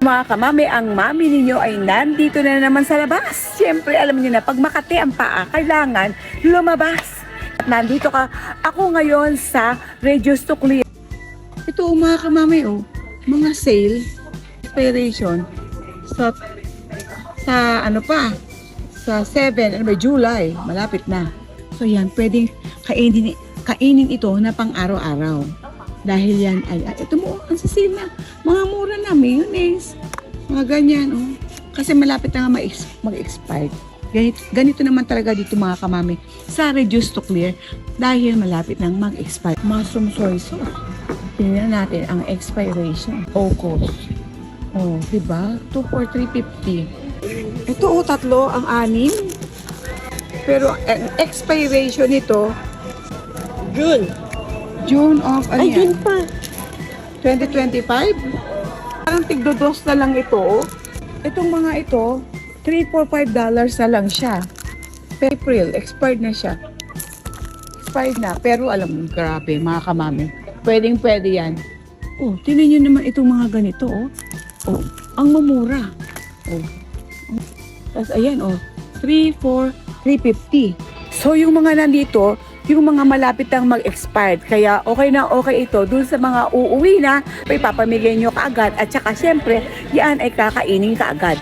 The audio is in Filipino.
Mga kamami, ang mami ninyo ay nandito na naman sa labas. Siyempre, alam niyo na, pag makati ang paa, kailangan lumabas. At nandito ako ngayon sa Reduce to Clear. Ito mga kamami, mga sale, expiration, sa ano pa, sa 7, July, malapit na. So yan, pwedeng kainin ito na pang araw-araw. Dahil yan ay, ito mo, ang sisig na, mga mura na, mayonnaise, mga ganyan, Kasi malapit na nga mag-expire. Ganito naman talaga dito mga kamami, sa Reduce to Clear, dahil malapit nang mag-expire. Mushroom soy sauce. Tingnan natin ang expiration. Cost. Diba? 2 for 350. Ito, tatlo, ang 6. Pero, ang expiration nito, June of, June pa. 2025? Parang tigdo-dos na lang ito. Itong mga ito, $3-5 na lang siya. April, expired na siya. Expired na. Pero alam mo, grabe, mga kamami. Pwedeng-pwede yan. Tingnan nyo naman itong mga ganito, ang mamura. Tapos, ayan, 3, 4, 350. So, yung mga nandito, yung mga malapit nang mag-expired. Kaya okay na okay ito dun sa mga uuwi na, ipapamigay nyo kaagad at saka syempre, yan ay kakainin kaagad.